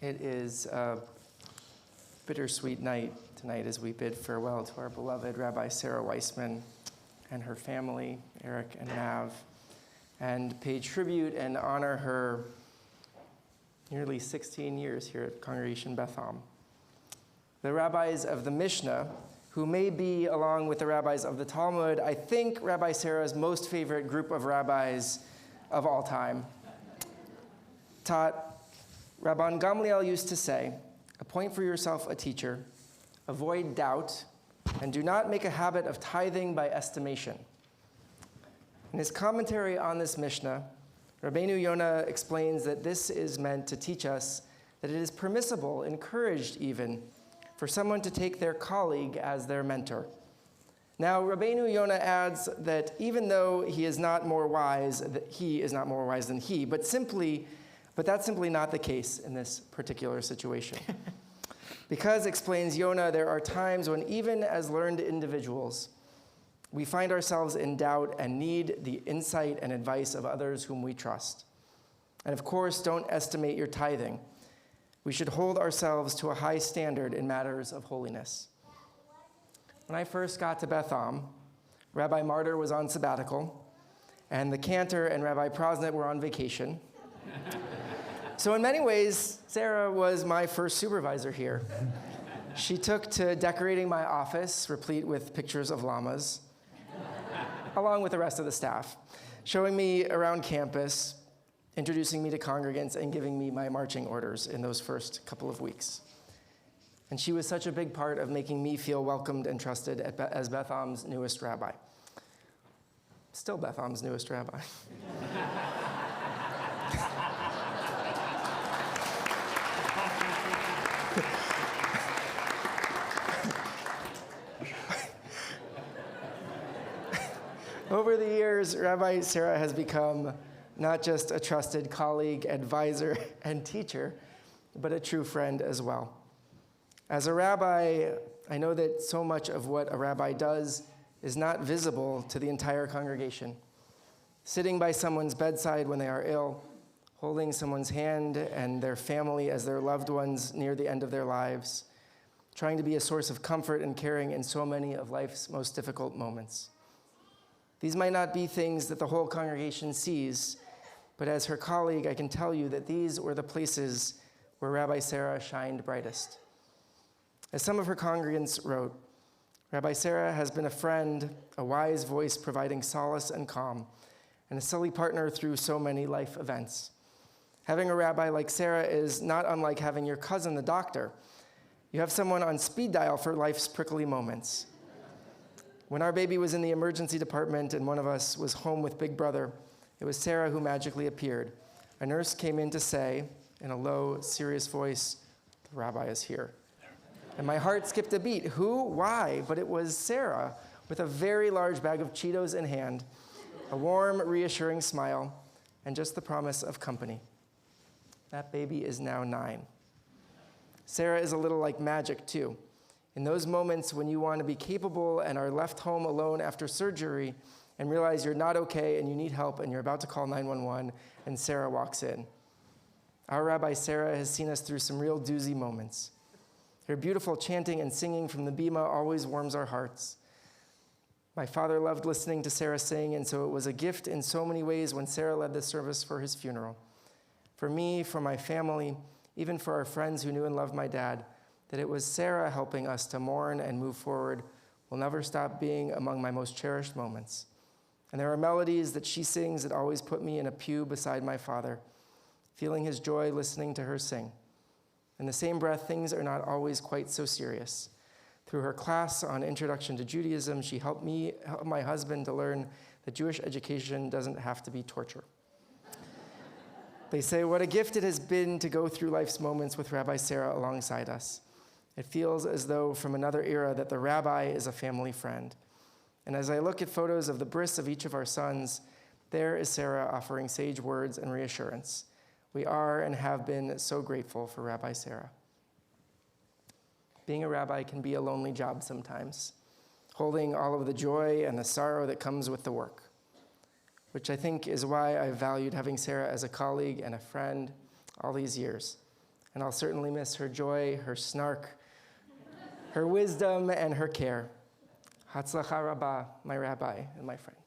It is a bittersweet night tonight as we bid farewell to our beloved Rabbi Sarah Weissman and her family, Eric and Mav, and pay tribute and honor her nearly 16 years here at Congregation Beth Am. The rabbis of the Mishnah, who may be, along with the rabbis of the Talmud, I think Rabbi Sarah's most favorite group of rabbis of all time, taught, Rabban Gamliel used to say, appoint for yourself a teacher, avoid doubt, and do not make a habit of tithing by estimation. In his commentary on this Mishnah, Rabbeinu Yonah explains that this is meant to teach us that it is permissible, encouraged even, for someone to take their colleague as their mentor. Now, Rabbeinu Yonah adds that even though he is not more wise, that he is not more wise than he, but that's simply not the case in this particular situation. Because, explains Yonah, there are times when even as learned individuals, we find ourselves in doubt and need the insight and advice of others whom we trust. And of course, don't estimate your tithing. We should hold ourselves to a high standard in matters of holiness. When I first got to Beth Am, Rabbi Martyr was on sabbatical, and the cantor and Rabbi Prosnit were on vacation. So in many ways, Sarah was my first supervisor here. She took to decorating my office, replete with pictures of llamas, along with the rest of the staff, showing me around campus, introducing me to congregants, and giving me my marching orders in those first couple of weeks. And she was such a big part of making me feel welcomed and trusted as Beth Am's newest rabbi. Still Beth Am's newest rabbi. Over the years, Rabbi Sarah has become not just a trusted colleague, advisor, and teacher, but a true friend as well. As a rabbi, I know that so much of what a rabbi does is not visible to the entire congregation. Sitting by someone's bedside when they are ill, holding someone's hand and their family as their loved ones near the end of their lives, trying to be a source of comfort and caring in so many of life's most difficult moments. These might not be things that the whole congregation sees, but as her colleague, I can tell you that these were the places where Rabbi Sarah shined brightest. As some of her congregants wrote, Rabbi Sarah has been a friend, a wise voice providing solace and calm, and a silly partner through so many life events. Having a rabbi like Sarah is not unlike having your cousin, the doctor. You have someone on speed dial for life's prickly moments. When our baby was in the emergency department and one of us was home with Big Brother, it was Sarah who magically appeared. A nurse came in to say, in a low, serious voice, "The rabbi is here." And my heart skipped a beat. Who? Why? But it was Sarah with a very large bag of Cheetos in hand, a warm, reassuring smile, and just the promise of company. That baby is now 9. Sarah is a little like magic, too. In those moments when you want to be capable and are left home alone after surgery and realize you're not okay and you need help and you're about to call 911, and Sarah walks in. Our Rabbi Sarah has seen us through some real doozy moments. Her beautiful chanting and singing from the bima always warms our hearts. My father loved listening to Sarah sing, and so it was a gift in so many ways when Sarah led the service for his funeral. For me, for my family, even for our friends who knew and loved my dad, that it was Sarah helping us to mourn and move forward will never stop being among my most cherished moments. And there are melodies that she sings that always put me in a pew beside my father, feeling his joy listening to her sing. In the same breath, things are not always quite so serious. Through her class on Introduction to Judaism, she helped my husband to learn that Jewish education doesn't have to be torture. They say, what a gift it has been to go through life's moments with Rabbi Sarah alongside us. It feels as though from another era that the rabbi is a family friend. And as I look at photos of the bris of each of our sons, there is Sarah offering sage words and reassurance. We are and have been so grateful for Rabbi Sarah. Being a rabbi can be a lonely job sometimes, holding all of the joy and the sorrow that comes with the work, which I think is why I valued having Sarah as a colleague and a friend all these years. and I'll certainly miss her joy, her snark, her wisdom, and her care. Hatzlacha Rabbah, my rabbi and my friend.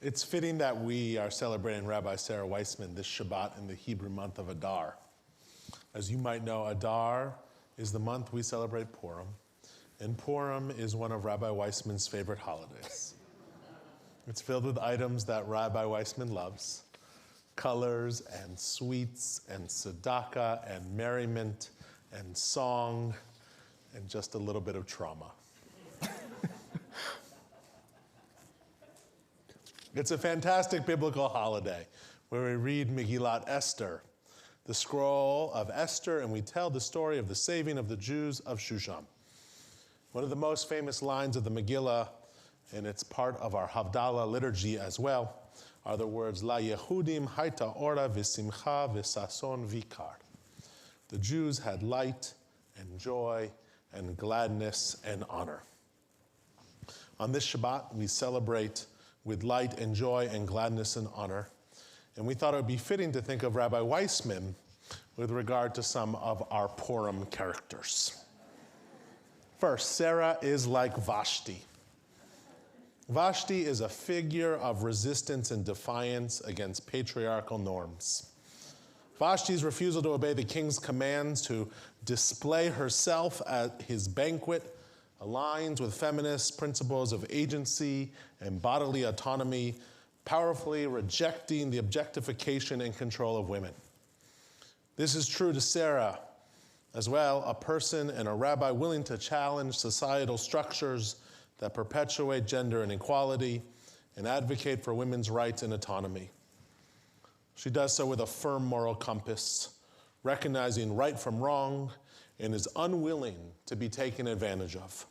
It's fitting that we are celebrating Rabbi Sarah Weissman this Shabbat in the Hebrew month of Adar. As you might know, Adar is the month we celebrate Purim, and Purim is one of Rabbi Weissman's favorite holidays. It's filled with items that Rabbi Weissman loves: colors and sweets and tzedakah and merriment and song and just a little bit of trauma. It's a fantastic biblical holiday where we read Megillat Esther, the scroll of Esther, and we tell the story of the saving of the Jews of Shushan. One of the most famous lines of the Megillah, and it's part of our Havdalah liturgy as well, are the words, La Yehudim haita ora v'simcha v'sason vikar. The Jews had light and joy and gladness and honor. On this Shabbat, we celebrate with light and joy and gladness and honor. And we thought it would be fitting to think of Rabbi Weissman with regard to some of our Purim characters. First, Sarah is like Vashti. Vashti is a figure of resistance and defiance against patriarchal norms. Vashti's refusal to obey the king's commands to display herself at his banquet aligns with feminist principles of agency and bodily autonomy, powerfully rejecting the objectification and control of women. This is true to Sarah as well, a person and a rabbi willing to challenge societal structures that perpetuate gender inequality and advocate for women's rights and autonomy. She does so with a firm moral compass, recognizing right from wrong, and is unwilling to be taken advantage of.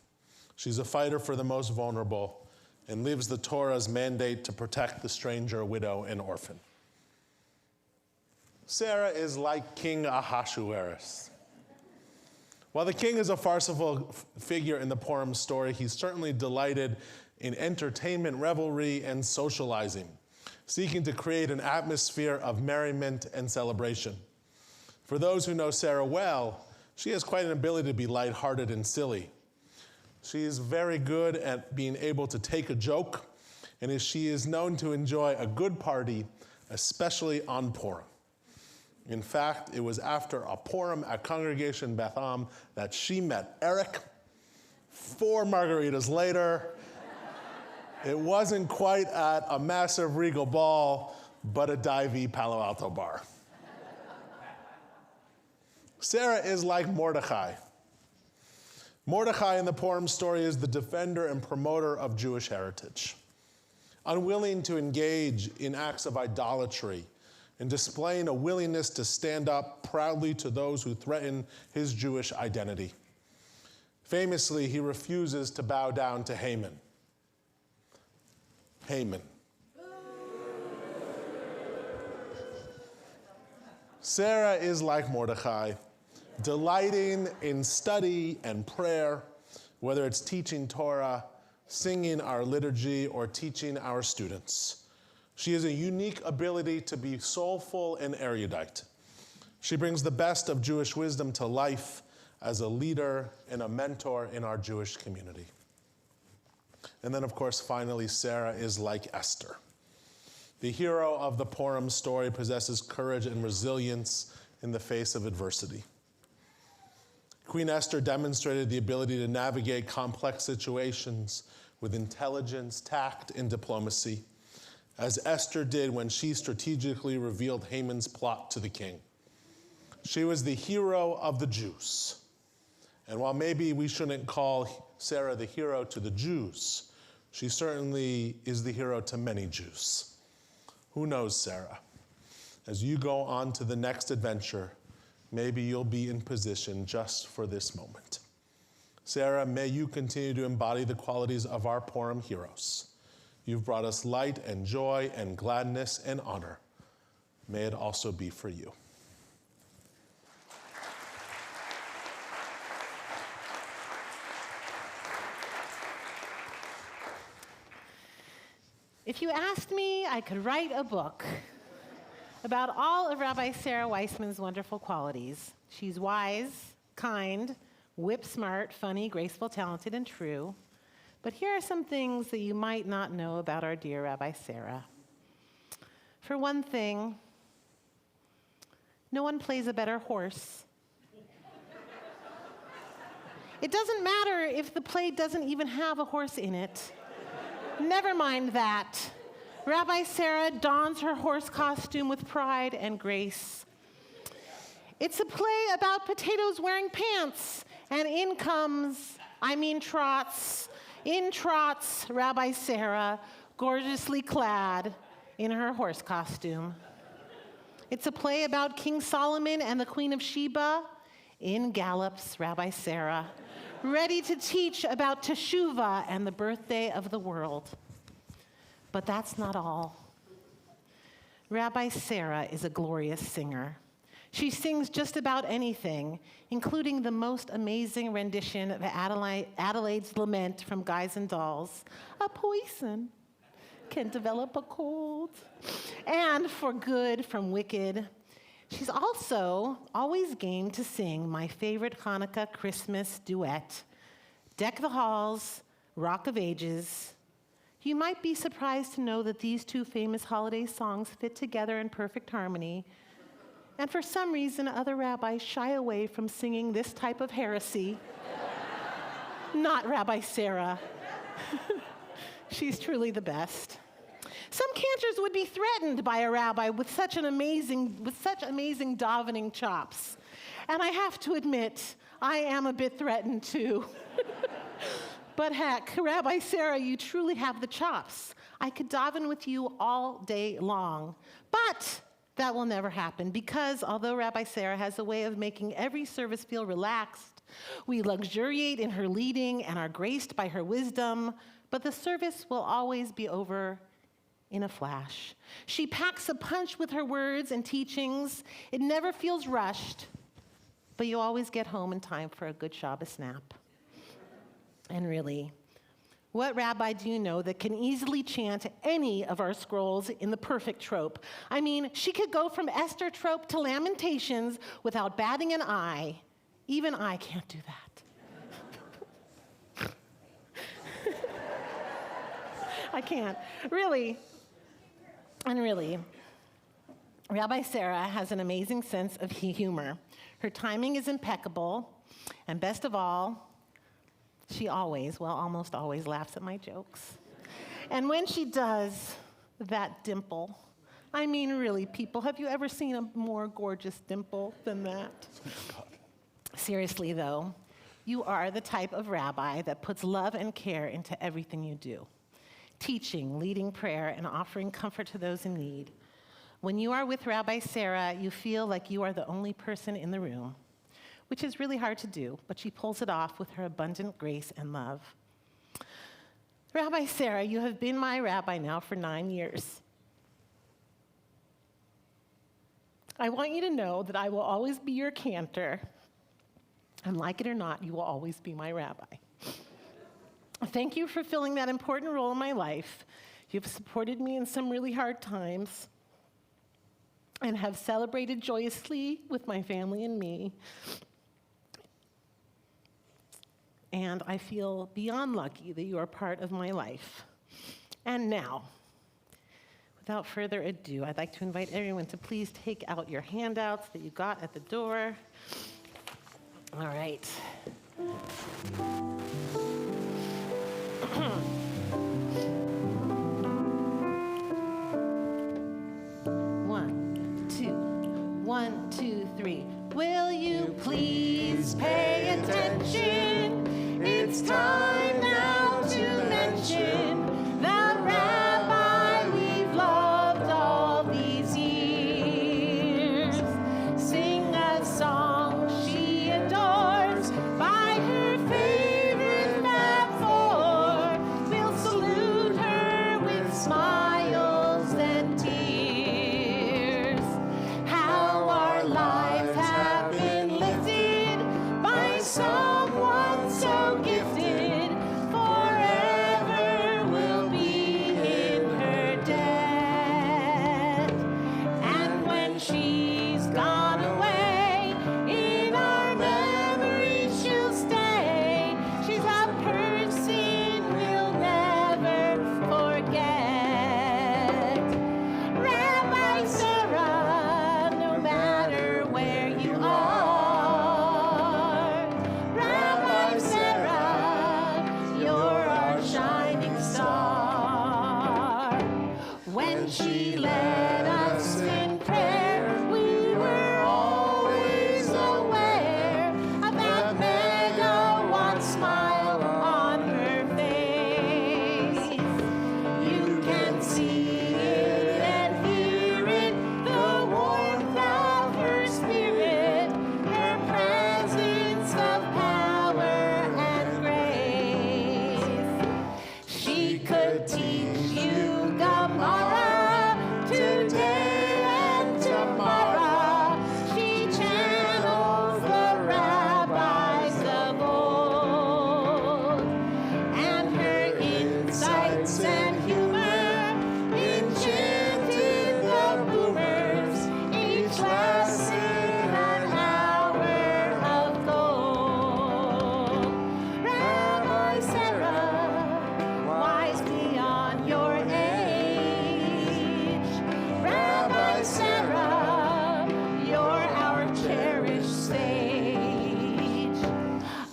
She's a fighter for the most vulnerable and lives the Torah's mandate to protect the stranger, widow, and orphan. Sarah is like King Ahasuerus. While the king is a farcical figure in the Purim story, he's certainly delighted in entertainment, revelry, and socializing, seeking to create an atmosphere of merriment and celebration. For those who know Sarah well, she has quite an ability to be lighthearted and silly. She is very good at being able to take a joke, and she is known to enjoy a good party, especially on Purim. In fact, it was after a Purim at Congregation Beth Am that she met Eric. 4 margaritas later, it wasn't quite at a massive regal ball, but a divey Palo Alto bar. Sarah is like Mordechai. Mordechai in the Purim story is the defender and promoter of Jewish heritage, unwilling to engage in acts of idolatry and displaying a willingness to stand up proudly to those who threaten his Jewish identity. Famously, he refuses to bow down to Haman. Haman. Sarah is like Mordechai, delighting in study and prayer, whether it's teaching Torah, singing our liturgy, or teaching our students. She has a unique ability to be soulful and erudite. She brings the best of Jewish wisdom to life as a leader and a mentor in our Jewish community. And then, of course, finally, Sarah is like Esther. The hero of the Purim story possesses courage and resilience in the face of adversity. Queen Esther demonstrated the ability to navigate complex situations with intelligence, tact, and diplomacy, as Esther did when she strategically revealed Haman's plot to the king. She was the hero of the Jews. And while maybe we shouldn't call Sarah the hero to the Jews, she certainly is the hero to many Jews. Who knows, Sarah? As you go on to the next adventure, maybe you'll be in position just for this moment. Sarah, may you continue to embody the qualities of our Purim heroes. You've brought us light and joy and gladness and honor. May it also be for you. If you asked me, I could write a book about all of Rabbi Sarah Weissman's wonderful qualities. She's wise, kind, whip-smart, funny, graceful, talented, and true. But here are some things that you might not know about our dear Rabbi Sarah. For one thing, no one plays a better horse. It doesn't matter if the play doesn't even have a horse in it. Never mind that. Rabbi Sarah dons her horse costume with pride and grace. It's a play about potatoes wearing pants, and in trots Rabbi Sarah, gorgeously clad in her horse costume. It's a play about King Solomon and the Queen of Sheba. In gallops Rabbi Sarah, ready to teach about Teshuvah and the birthday of the world. But that's not all. Rabbi Sarah is a glorious singer. She sings just about anything, including the most amazing rendition of Adelaide's Lament from Guys and Dolls. A poison can develop a cold. And For Good from Wicked. She's also always game to sing my favorite Hanukkah Christmas duet, Deck the Halls, Rock of Ages. You might be surprised to know that these two famous holiday songs fit together in perfect harmony. And for some reason, other rabbis shy away from singing this type of heresy. Not Rabbi Sarah. She's truly the best. Some cantors would be threatened by a rabbi with such amazing davening chops. And I have to admit, I am a bit threatened too. But heck, Rabbi Sarah, you truly have the chops. I could daven with you all day long. But that will never happen because although Rabbi Sarah has a way of making every service feel relaxed, we luxuriate in her leading and are graced by her wisdom, but the service will always be over in a flash. She packs a punch with her words and teachings. It never feels rushed, but you always get home in time for a good Shabbos nap. And really, what rabbi do you know that can easily chant any of our scrolls in the perfect trope? I mean, she could go from Esther trope to Lamentations without batting an eye. Even I can't do that. I can't. Really. And really, Rabbi Sarah has an amazing sense of humor. Her timing is impeccable, and best of all, she almost always laughs at my jokes. And when she does, that dimple. I mean, really, people, have you ever seen a more gorgeous dimple than that? Seriously, though, you are the type of rabbi that puts love and care into everything you do. Teaching, leading prayer, and offering comfort to those in need. When you are with Rabbi Sarah, you feel like you are the only person in the room, which is really hard to do, but she pulls it off with her abundant grace and love. Rabbi Sarah, you have been my rabbi now for 9 years. I want you to know that I will always be your cantor, and like it or not, you will always be my rabbi. Thank you for filling that important role in my life. You've supported me in some really hard times and have celebrated joyously with my family and me. And I feel beyond lucky that you are part of my life. And now, without further ado, I'd like to invite everyone to please take out your handouts that you got at the door. All right. One, two, three. Will you please pay attention? It's time now to mention the rabbi we've loved all these years. Sing a song she adores by her favorite metaphor. When she led us in prayer, we were always aware of that megawatt smile on her face. You can see it and hear it, the warmth of her spirit, her presence of power and grace. She could teach you Gemara today and tomorrow. She channels the rabbis of old, and her insights and humor enchanted the boomers. Each lesson an hour of gold. Rabbi Sarah, wise beyond your age. Rabbi Sarah, you're our cherished sage.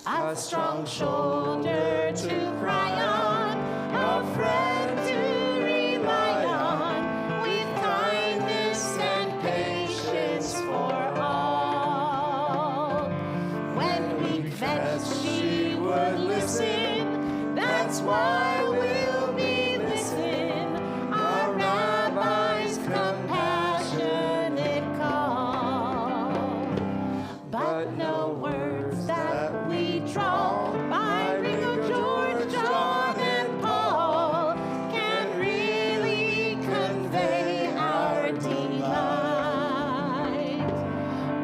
A strong shoulder to cry on, a friend to rely on, with kindness and patience for all. When we vexed, she would listen. That's why we'll be listening. Our rabbi's compassionate call. But no words that we draw by Ringo, George, John, and Paul can really convey our delight,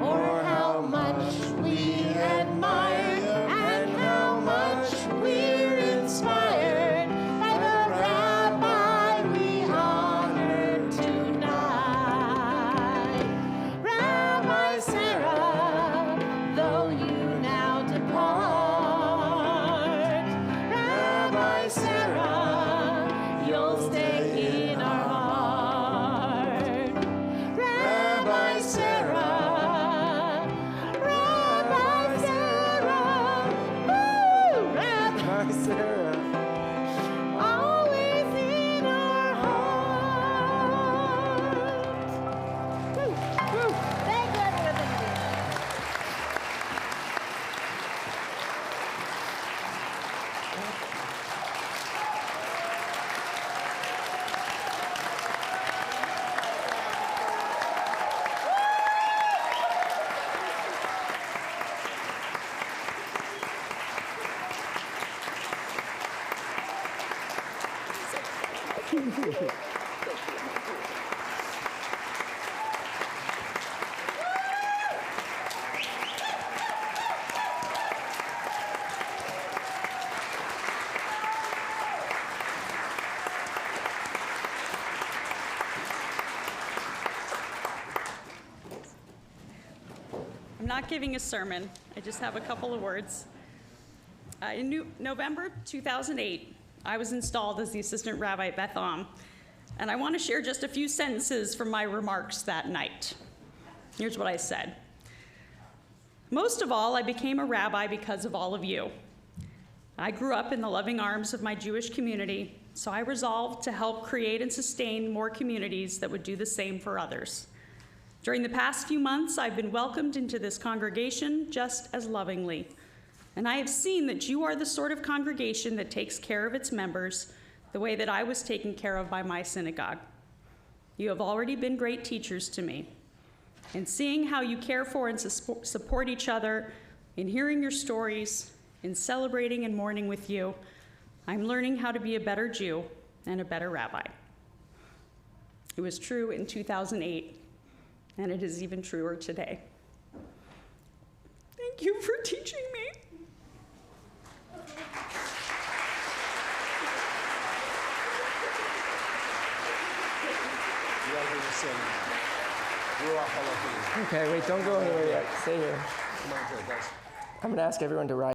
or how much we admire and how much we're inspired by the rabbi we honor tonight. Rabbi Sarah, though you now depart, Rabbi Sarah, you'll stay in our heart. Rabbi Sarah, Rabbi Sarah, woo, Rabbi Sarah. always in our heart. Woo, woo. Thank you, everyone. Thank you. I'm not giving a sermon. I just have a couple of words. In November 2008, I was installed as the assistant rabbi at Beth Am, and I want to share just a few sentences from my remarks that night. Here's what I said. Most of all, I became a rabbi because of all of you. I grew up in the loving arms of my Jewish community, so I resolved to help create and sustain more communities that would do the same for others. During the past few months, I've been welcomed into this congregation just as lovingly, and I have seen that you are the sort of congregation that takes care of its members the way that I was taken care of by my synagogue. You have already been great teachers to me. In seeing how you care for and support each other, in hearing your stories, in celebrating and mourning with you, I'm learning how to be a better Jew and a better rabbi. It was true in 2008, and it is even truer today. Thank you for teaching me. Okay, wait, don't go anywhere yet. Stay here. Come on, guys. I'm going to ask everyone to rise.